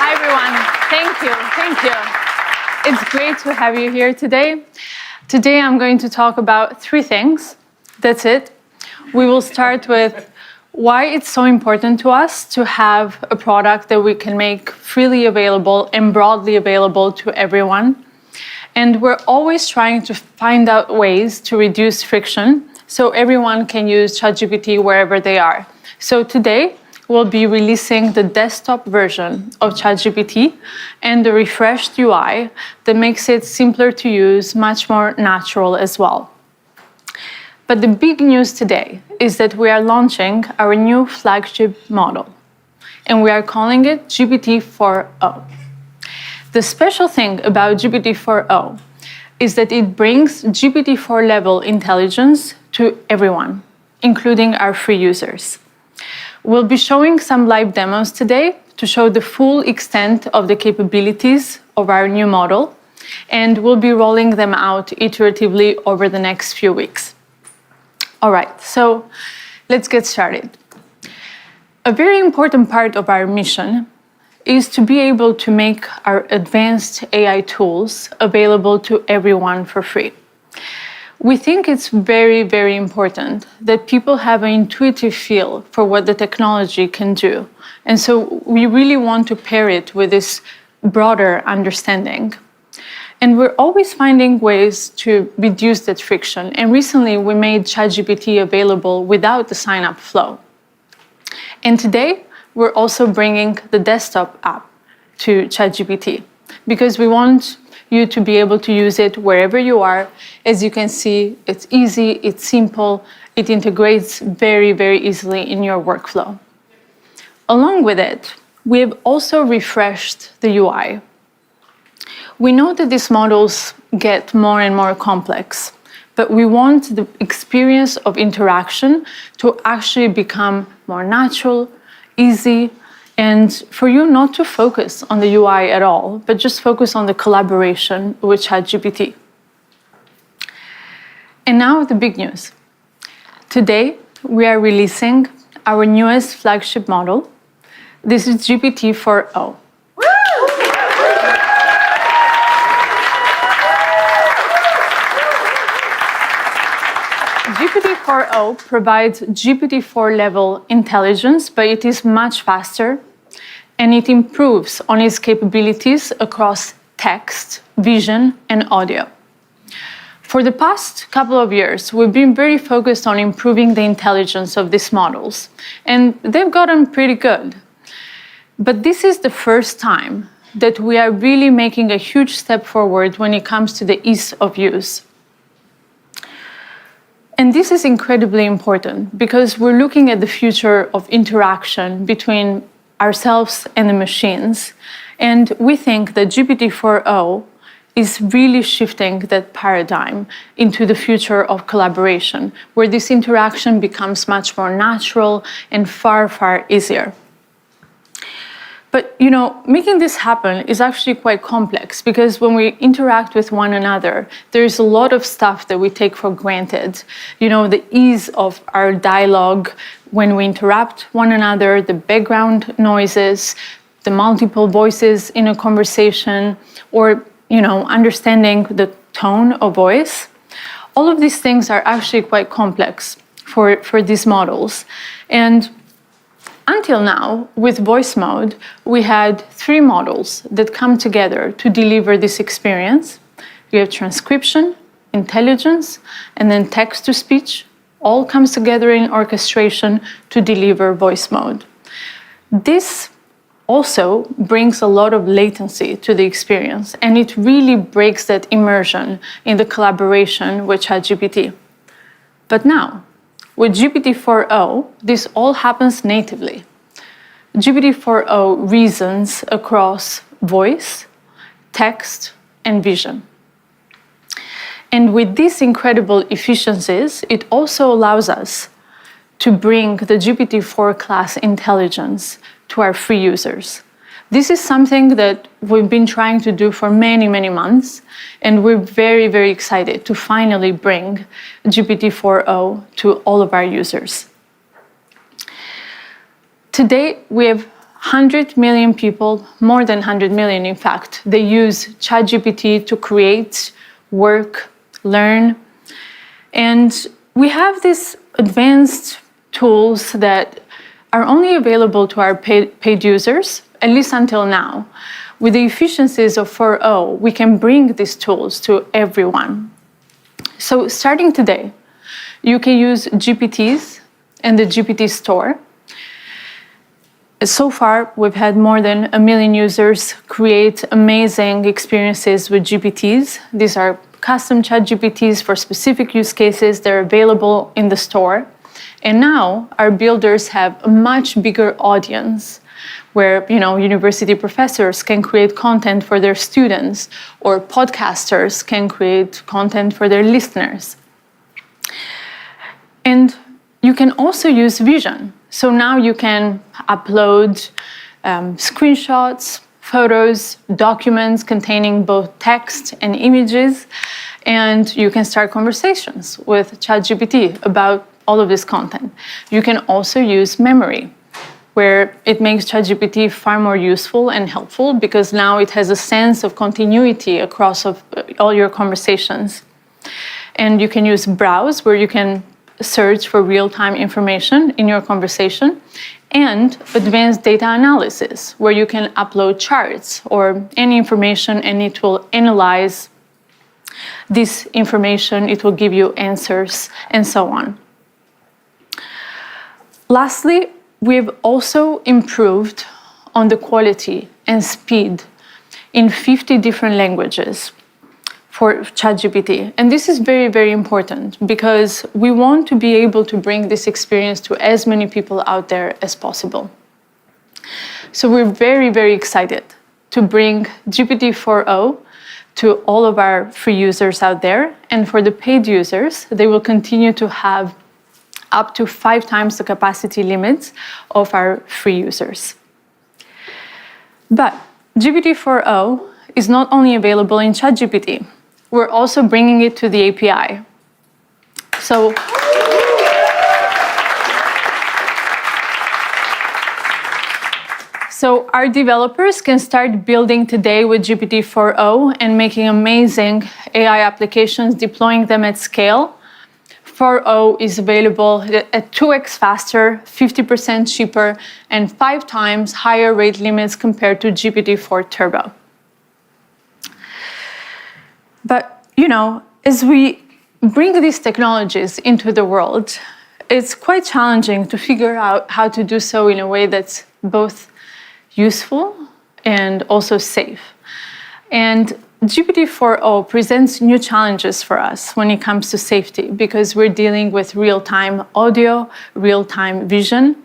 Hi, everyone. Thank you. Thank you. It's great to have you here today. Today, I'm going to talk about three things. That's it. We will start with why it's so important to us to have a product that we can make freely available and broadly available to everyone. And we're always trying to find out ways to reduce friction so everyone can use ChatGPT wherever they are. So today, we'll be releasing the desktop version of ChatGPT and the refreshed UI that makes it simpler to use, much more natural as well. But the big news today is that we are launching our new flagship model, and we are calling it GPT-4o. The special thing about GPT-4o is that it brings GPT-4 level intelligence to everyone, including our free users. We'll be showing some live demos today to show the full extent of the capabilities of our new model, and we'll be rolling them out iteratively over the next few weeks. All right, so let's get started. A very important part of our mission is to be able to make our advanced AI tools available to everyone for free. We think it's very, very important that people have an intuitive feel for what the technology can do. And so we really want to pair it with this broader understanding. And we're always finding ways to reduce that friction. And recently, we made ChatGPT available without the sign-up flow. And today, we're also bringing the desktop app to ChatGPT because we want you to be able to use it wherever you are. As you can see, it's easy, it's simple, it integrates very, very easily in your workflow. Along with it, we have also refreshed the UI. We know that these models get more and more complex, but we want the experience of interaction to actually become more natural, easy, and for you not to focus on the UI at all, but just focus on the collaboration with ChatGPT. And now the big news. Today, we are releasing our newest flagship model. This is GPT-4o. GPT-4o provides GPT-4 level intelligence, but it is much faster, and it improves on its capabilities across text, vision, and audio. For the past couple of years, we've been very focused on improving the intelligence of these models, and they've gotten pretty good. But this is the first time that we are really making a huge step forward when it comes to the ease of use. And this is incredibly important because we're looking at the future of interaction between ourselves and the machines. And we think that GPT-4o is really shifting that paradigm into the future of collaboration, where this interaction becomes much more natural and far, far easier. But, making this happen is actually quite complex because when we interact with one another, there's a lot of stuff that we take for granted. The ease of our dialogue when we interrupt one another, the background noises, the multiple voices in a conversation, or, understanding the tone of voice. All of these things are actually quite complex for these models. And Until now, with voice mode, we had 3 models that come together to deliver this experience. You have transcription, intelligence, and then text-to-speech. All comes together in orchestration to deliver voice mode. This also brings a lot of latency to the experience, and it really breaks that immersion in the collaboration with ChatGPT. But now, with GPT-4o, this all happens natively. GPT-4o reasons across voice, text, and vision. And with these incredible efficiencies, it also allows us to bring the GPT-4 class intelligence to our free users. This is something that we've been trying to do for many, many months, and we're very, very excited to finally bring GPT-4o to all of our users. Today, we have 100 million people, more than 100 million in fact, they use ChatGPT to create, work, learn. And we have these advanced tools that are only available to our paid users, at least until now. With the efficiencies of 4o, we can bring these tools to everyone. So starting today, you can use GPTs and the GPT store. So far, we've had more than 1 million users create amazing experiences with GPTs. These are custom ChatGPTs for specific use cases. They're available in the store. And now our builders have a much bigger audience where, university professors can create content for their students, or podcasters can create content for their listeners. And you can also use Vision. So now you can upload screenshots, photos, documents containing both text and images, and you can start conversations with ChatGPT about all of this content. You can also use memory, where it makes ChatGPT far more useful and helpful because now it has a sense of continuity across all your conversations. And you can use Browse, where you can search for real-time information in your conversation, and advanced data analysis, where you can upload charts or any information and it will analyze this information, it will give you answers, and so on. Lastly, we've also improved on the quality and speed in 50 different languages for ChatGPT. And this is very, very important because we want to be able to bring this experience to as many people out there as possible. So we're very, very excited to bring GPT-4o to all of our free users out there. And for the paid users, they will continue to have up to 5 times the capacity limits of our free users. But GPT-4o is not only available in ChatGPT, we're also bringing it to the API. So our developers can start building today with GPT-4o and making amazing AI applications, deploying them at scale. 4o is available at 2x faster, 50% cheaper, and 5 times higher rate limits compared to GPT-4 Turbo. But, as we bring these technologies into the world, it's quite challenging to figure out how to do so in a way that's both useful and also safe. And GPT-4o presents new challenges for us when it comes to safety because we're dealing with real-time audio, real-time vision.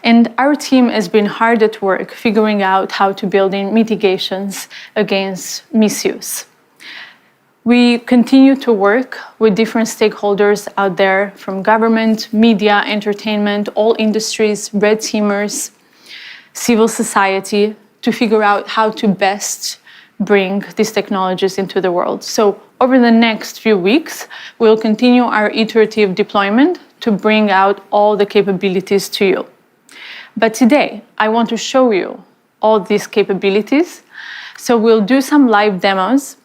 And our team has been hard at work figuring out how to build in mitigations against misuse. We continue to work with different stakeholders out there, from government, media, entertainment, all industries, red teamers, civil society, to figure out how to best bring these technologies into the world. So over the next few weeks, we'll continue our iterative deployment to bring out all the capabilities to you. But today, I want to show you all these capabilities. So we'll do some live demos.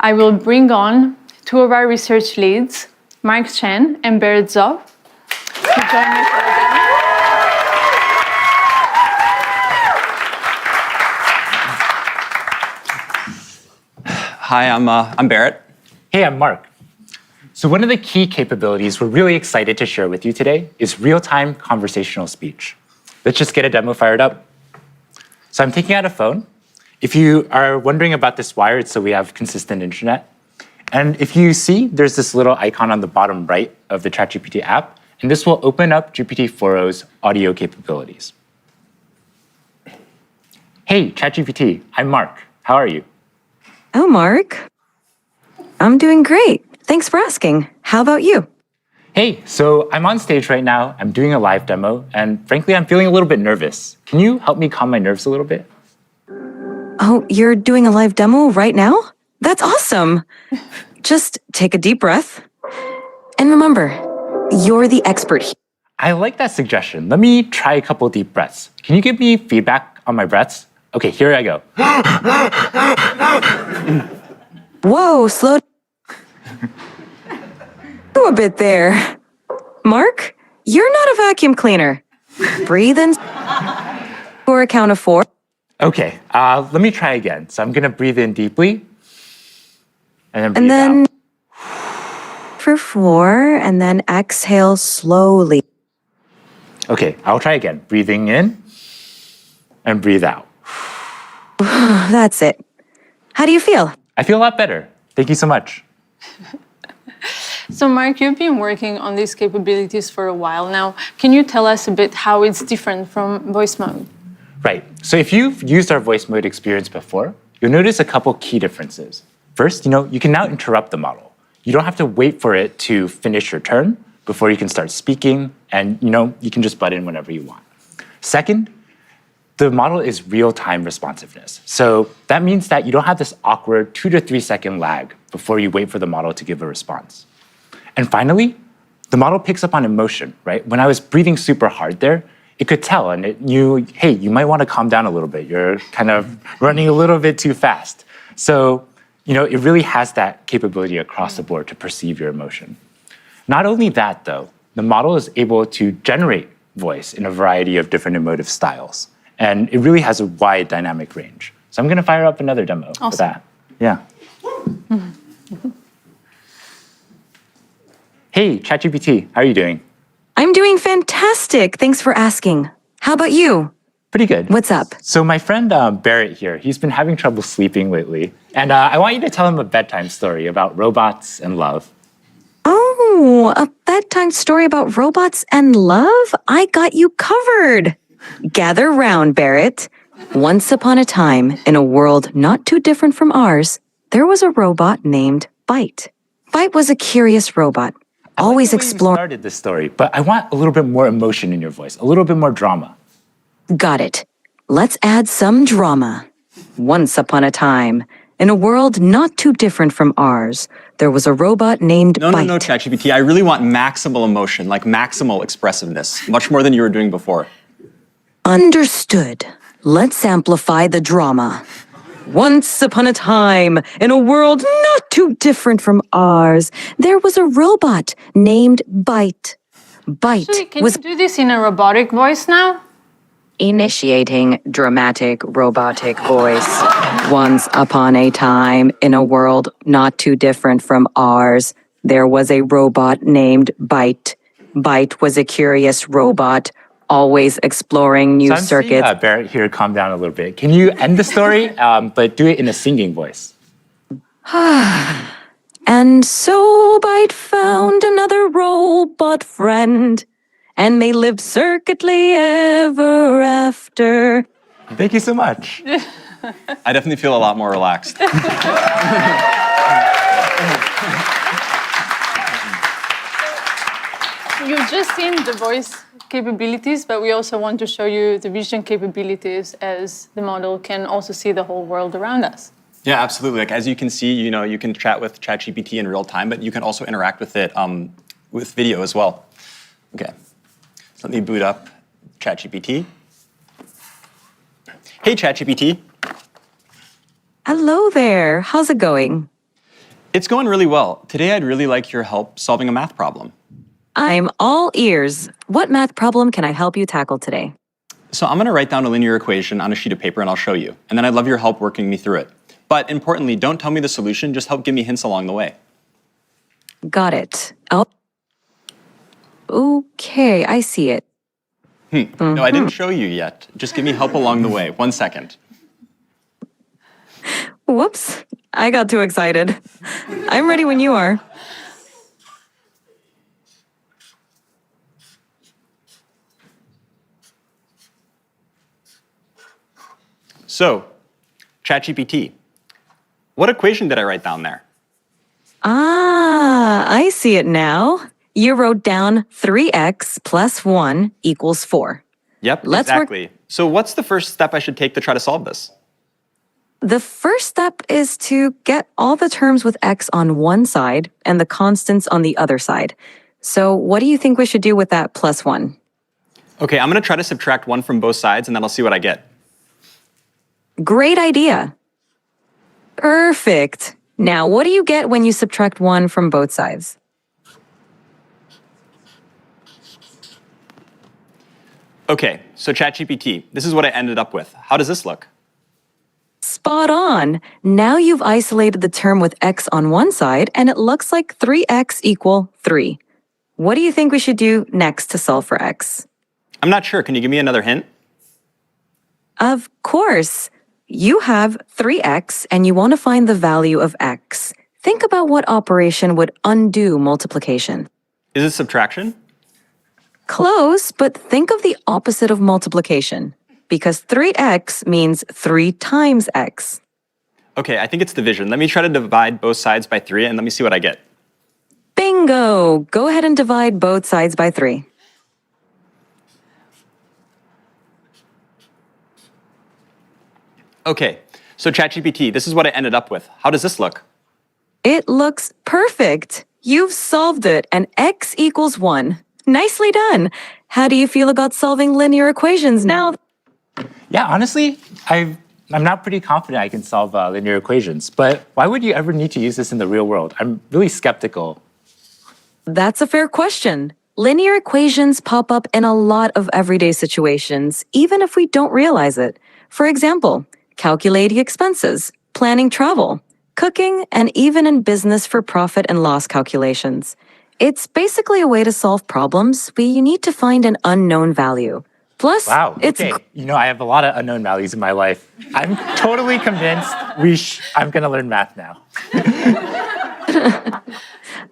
I will bring on 2 of our research leads, Mark Chen and Berit Zov, to join me for the demo. Hi, I'm Barrett. Hey, I'm Mark. So one of the key capabilities we're really excited to share with you today is real-time conversational speech. Let's just get a demo fired up. So I'm taking out a phone. If you are wondering about this wire, it's so we have consistent internet. And if you see, there's this little icon on the bottom right of the ChatGPT app, and this will open up GPT-4o's audio capabilities. Hey, ChatGPT, I'm Mark. How are you? Oh, Mark. I'm doing great. Thanks for asking. How about you? Hey, so I'm on stage right now. I'm doing a live demo, and frankly, I'm feeling a little bit nervous. Can you help me calm my nerves a little bit? Oh, you're doing a live demo right now? That's awesome. Just take a deep breath. And remember, you're the expert here. I like that suggestion. Let me try a couple deep breaths. Can you give me feedback on my breaths? Okay, here I go. Whoa, slow do a bit there. Mark, you're not a vacuum cleaner. Breathe in for a count of 4. Okay, let me try again. So I'm gonna breathe in deeply, and then breathe out. For 4, and then exhale slowly. Okay, I'll try again. Breathing in, and breathe out. That's it. How do you feel? I feel a lot better. Thank you so much. So Mark, you've been working on these capabilities for a while now. Can you tell us a bit how it's different from voice mode? Right, so if you've used our voice mode experience before, you'll notice a couple key differences. First, you can now interrupt the model. You don't have to wait for it to finish your turn before you can start speaking, and you can just butt in whenever you want. Second, the model is real-time responsiveness. So that means that you don't have this awkward 2 to 3 second lag before you wait for the model to give a response. And finally, the model picks up on emotion, right? When I was breathing super hard there, it could tell, and it knew, hey, you might want to calm down a little bit. You're kind of running a little bit too fast. So, it really has that capability across the board to perceive your emotion. Not only that, though, the model is able to generate voice in a variety of different emotive styles. And it really has a wide dynamic range. So I'm going to fire up another demo for that. Yeah. Hey, ChatGPT, how are you doing? I'm doing fantastic. Thanks for asking. How about you? Pretty good. What's up? So my friend Barrett here, he's been having trouble sleeping lately. And I want you to tell him a bedtime story about robots and love. Oh, a bedtime story about robots and love? I got you covered. Gather round, Barrett. Once upon a time, in a world not too different from ours, there was a robot named Byte. Byte was a curious robot, always exploring. You started this story, but I want a little bit more emotion in your voice, a little bit more drama. Got it. Let's add some drama. Once upon a time, in a world not too different from ours, there was a robot named Byte. No, ChatGPT. I really want maximal emotion, like maximal expressiveness, much more than you were doing before. Understood. Let's amplify the drama. Once upon a time, in a world not too different from ours, there was a robot named Byte. Byte Actually, can was you do this in a robotic voice now? initiating dramatic robotic voice. Once upon a time, in a world not too different from ours, there was a robot named Byte. Byte was a curious robot, always exploring new circuits. Seeing, Barrett here, calm down a little bit. Can you end the story, but do it in a singing voice? And so Byte found another robot friend, and they lived circuitly ever after. Thank you so much. I definitely feel a lot more relaxed. You've just seen the voice capabilities, but we also want to show you the vision capabilities, as the model can also see the whole world around us. Yeah, absolutely. Like, as you can see, you can chat with ChatGPT in real time, but you can also interact with it with video as well. Okay, so let me boot up ChatGPT. Hey, ChatGPT. Hello there. How's it going? It's going really well. Today, I'd really like your help solving a math problem. I'm all ears. What math problem can I help you tackle today? So I'm going to write down a linear equation on a sheet of paper, and I'll show you. And then I'd love your help working me through it. But importantly, don't tell me the solution, just help give me hints along the way. Got it. Oh. Okay, I see it. No, I didn't show you yet. Just give me help along the way. 1 second. Whoops, I got too excited. I'm ready when you are. So, ChatGPT, what equation did I write down there? Ah, I see it now. You wrote down 3x plus 1 equals 4. Yep, Let's work- exactly. So what's the first step I should take to try to solve this? The first step is to get all the terms with x on one side and the constants on the other side. So what do you think we should do with that plus 1? Okay, I'm going to try to subtract 1 from both sides, and then I'll see what I get. Great idea. Perfect. Now, what do you get when you subtract 1 from both sides? Okay, so ChatGPT, this is what I ended up with. How does this look? Spot on. Now you've isolated the term with x on one side, and it looks like 3x equal 3. What do you think we should do next to solve for x? I'm not sure. Can you give me another hint? Of course. You have 3x, and you want to find the value of x. Think about what operation would undo multiplication. Is it subtraction? Close, but think of the opposite of multiplication, because 3x means 3 times x. Okay, I think it's division. Let me try to divide both sides by 3, and let me see what I get. Bingo! Go ahead and divide both sides by 3. Okay, so ChatGPT, this is what I ended up with. How does this look? It looks perfect. You've solved it, and x equals 1. Nicely done. How do you feel about solving linear equations now? Yeah, honestly, I'm not pretty confident I can solve linear equations, but why would you ever need to use this in the real world? I'm really skeptical. That's a fair question. Linear equations pop up in a lot of everyday situations, even if we don't realize it. For example, calculating expenses, planning travel, cooking, and even in business for profit and loss calculations. It's basically a way to solve problems where you need to find an unknown value. Plus, Wow, it's okay. You know, I have a lot of unknown values in my life. I'm totally convinced I'm gonna learn math now.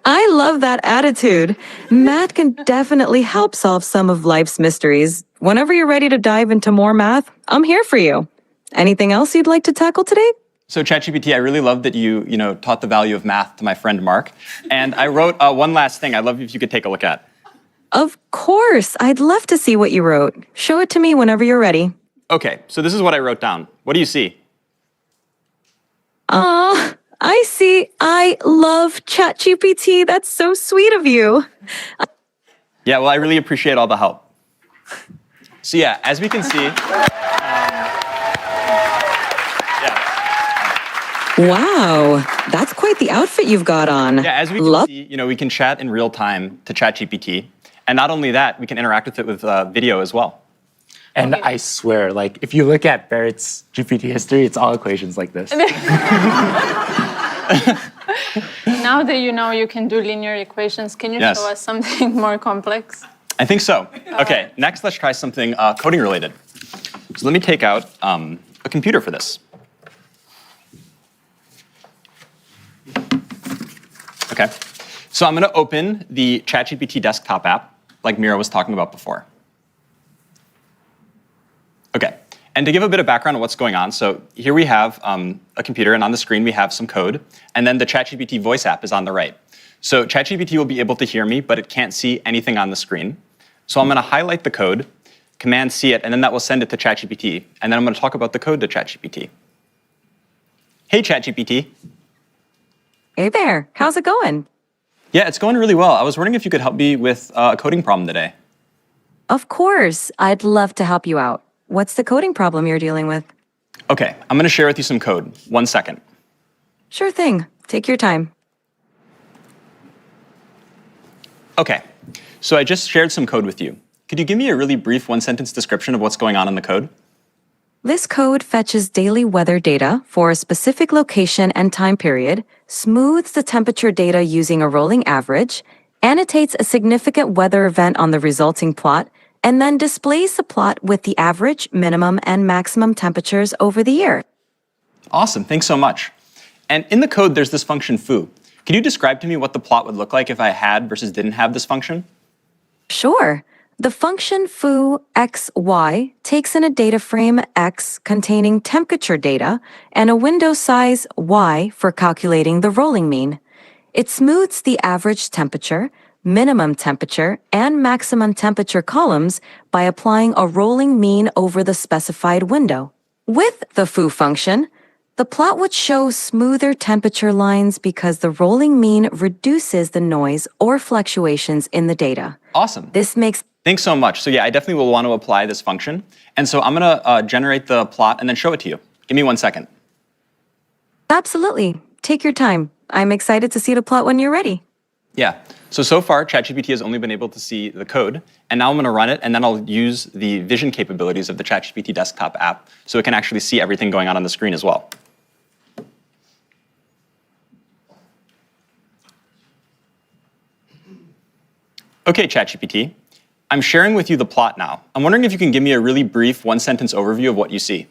I love that attitude. Math can definitely help solve some of life's mysteries. Whenever you're ready to dive into more math, I'm here for you. Anything else you'd like to tackle today? So ChatGPT, I really love that you taught the value of math to my friend Mark. And I wrote one last thing I'd love if you could take a look at. Of course. I'd love to see what you wrote. Show it to me whenever you're ready. Okay, so this is what I wrote down. What do you see? I see. I love ChatGPT. That's so sweet of you. Yeah, well, I really appreciate all the help. So yeah, as we can see, Wow, that's quite the outfit you've got on. yeah, as we can see, we can chat in real time to ChatGPT, and not only that, we can interact with it with video as well. And I swear, like, if you look at Barrett's GPT history, it's all equations like this. Now that you know you can do linear equations, can you Yes. show us something more complex? I think so. Okay, next let's try something coding related. So let me take out a computer for this. Okay, so I'm gonna open the ChatGPT desktop app, like Mira was talking about before. Okay, and to give a bit of background on what's going on, so here we have a computer, and on the screen we have some code, and then the ChatGPT voice app is on the right. So ChatGPT will be able to hear me, but it can't see anything on the screen. So I'm gonna highlight the code, Command C it, and then that will send it to ChatGPT, and then I'm gonna talk about the code to ChatGPT. Hey ChatGPT. Hey there, how's it going? Yeah, it's going really well. I was wondering if you could help me with a coding problem today. Of course, I'd love to help you out. What's the coding problem you're dealing with? Okay, I'm gonna share with you some code. 1 second. Sure thing, take your time. Okay, so I just shared some code with you. Could you give me a really brief one-sentence description of what's going on in the code? This code fetches daily weather data for a specific location and time period, smooths the temperature data using a rolling average, annotates a significant weather event on the resulting plot, and then displays the plot with the average, minimum, and maximum temperatures over the year. Awesome, thanks so much. And in the code, there's this function foo. Can you describe to me what the plot would look like if I had versus didn't have this function? Sure. The function foo xy takes in a data frame x containing temperature data and a window size y for calculating the rolling mean. It smooths the average temperature, minimum temperature, and maximum temperature columns by applying a rolling mean over the specified window. With the foo function, the plot would show smoother temperature lines because the rolling mean reduces the noise or fluctuations in the data. Awesome. This makes Thanks so much. So yeah, I definitely will want to apply this function. And so I'm going to generate the plot and then show it to you. Give me 1 second. Absolutely. Take your time. I'm excited to see the plot when you're ready. Yeah. So far, ChatGPT has only been able to see the code. And now I'm going to run it, and then I'll use the vision capabilities of the ChatGPT desktop app so it can actually see everything going on the screen as well. Okay, ChatGPT. I'm sharing with you the plot now. I'm wondering if you can give me a really brief one-sentence overview of what you see.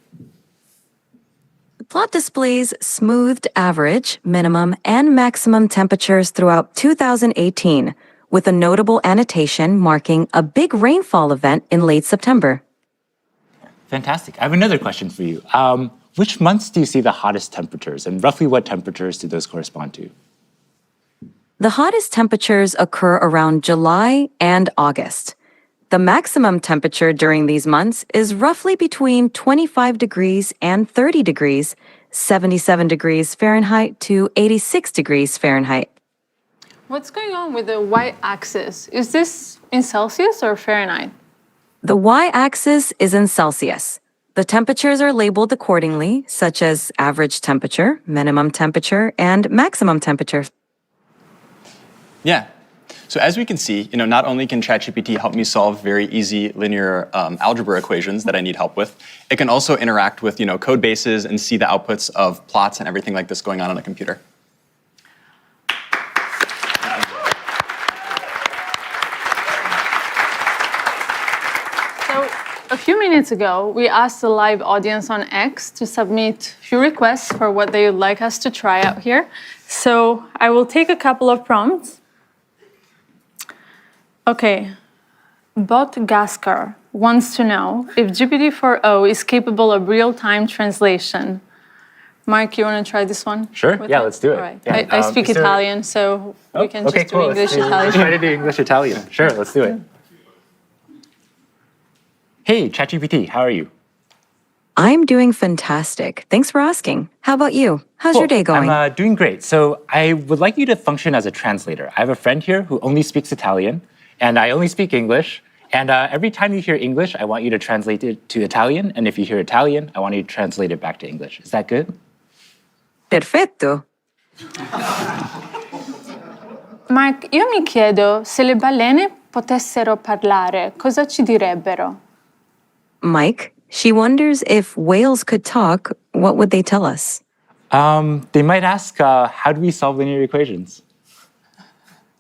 The plot displays smoothed average, minimum, and maximum temperatures throughout 2018, with a notable annotation marking a big rainfall event in late September. Fantastic. I have another question for you. Which months do you see the hottest temperatures, and roughly what temperatures do those correspond to? The hottest temperatures occur around July and August. The maximum temperature during these months is roughly between 25 degrees and 30 degrees, 77 degrees Fahrenheit to 86 degrees Fahrenheit. What's going on with the y-axis? Is this in Celsius or Fahrenheit? The y-axis is in Celsius. The temperatures are labeled accordingly, such as average temperature, minimum temperature, and maximum temperature. Yeah. So as we can see, not only can ChatGPT help me solve very easy linear algebra equations that I need help with, it can also interact with code bases and see the outputs of plots and everything like this going on a computer. So a few minutes ago, we asked the live audience on X to submit a few requests for what they would like us to try out here. So I will take a couple of prompts. Okay, Bot Gaskar wants to know if GPT-4o is capable of real-time translation. Mark, you want to try this one? Sure, yeah, it? let's do it. All right. Yeah. I speak Italian, so we can just do English, Italian. Let's try to do English-Italian. Sure, let's do it. Hey, ChatGPT, how are you? I'm doing fantastic. Thanks for asking. How about you? How's your day going? I'm doing great. So I would like you to function as a translator. I have a friend here who only speaks Italian, and I only speak English. And every time you hear English, I want you to translate it to Italian. And if you hear Italian, I want you to translate it back to English. Is that good? Perfetto. Mark, io mi chiedo se le balene potessero parlare, cosa ci direbbero? Mike, she wonders if whales could talk, what would they tell us? They might ask, how do we solve linear equations?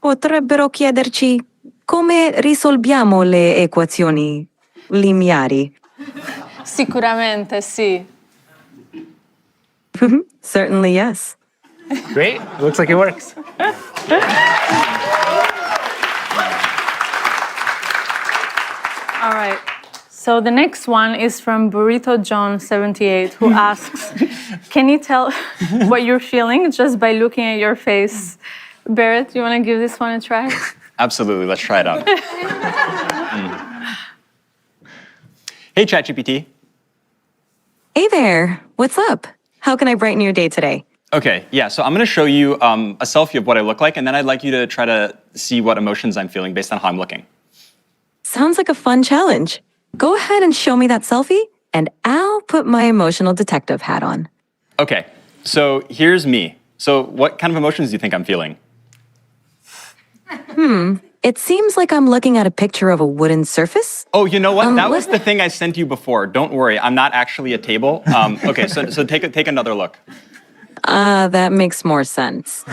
Potrebbero chiederci come risolviamo le equazioni lineari. Sicuramente sì. Certainly, yes. Great, looks like it works. All right. So the next one is from Burrito John 78, who asks, can you tell what you're feeling just by looking at your face? Barrett, you want to give this one a try? Absolutely, let's try it out. Hey, ChatGPT. Hey there, what's up? How can I brighten your day today? Okay, yeah, so I'm going to show you a selfie of what I look like, and then I'd like you to try to see what emotions I'm feeling based on how I'm looking. Sounds like a fun challenge. Go ahead and show me that selfie, and I'll put my emotional detective hat on. Okay, so here's me. So what kind of emotions do you think I'm feeling? It seems like I'm looking at a picture of a wooden surface. Oh, you know what? That was what- the thing I sent you before. Don't worry, I'm not actually a table. Okay, so take another look. That makes more sense.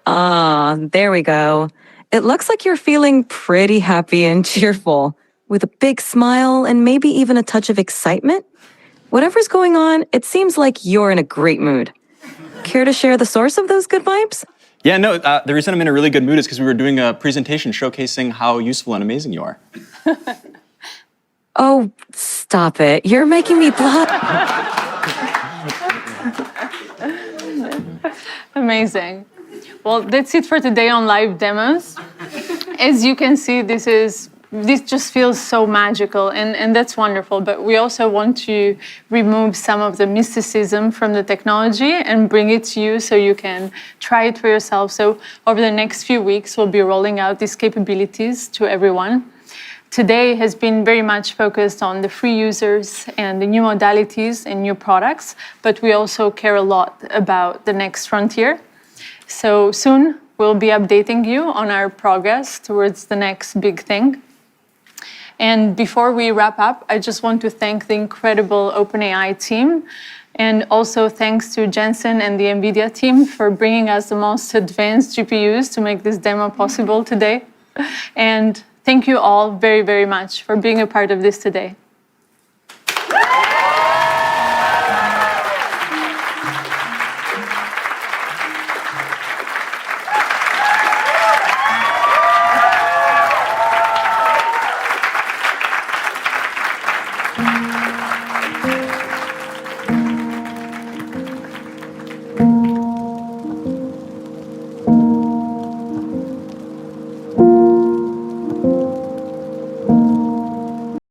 There we go. It looks like you're feeling pretty happy and cheerful, with a big smile and maybe even a touch of excitement. Whatever's going on, it seems like you're in a great mood. Care to share the source of those good vibes? Yeah, no, the reason I'm in a really good mood is because we were doing a presentation showcasing how useful and amazing you are. Oh, stop it. You're making me blush. Amazing. Well, that's it for today on live demos. As you can see, this just feels so magical, and that's wonderful. But we also want to remove some of the mysticism from the technology and bring it to you so you can try it for yourself. So over the next few weeks, we'll be rolling out these capabilities to everyone. Today has been very much focused on the free users and the new modalities and new products, but we also care a lot about the next frontier. So soon we'll be updating you on our progress towards the next big thing. And before we wrap up, I just want to thank the incredible OpenAI team, and also thanks to Jensen and the NVIDIA team for bringing us the most advanced GPUs to make this demo possible today. And thank you all very, very much for being a part of this today.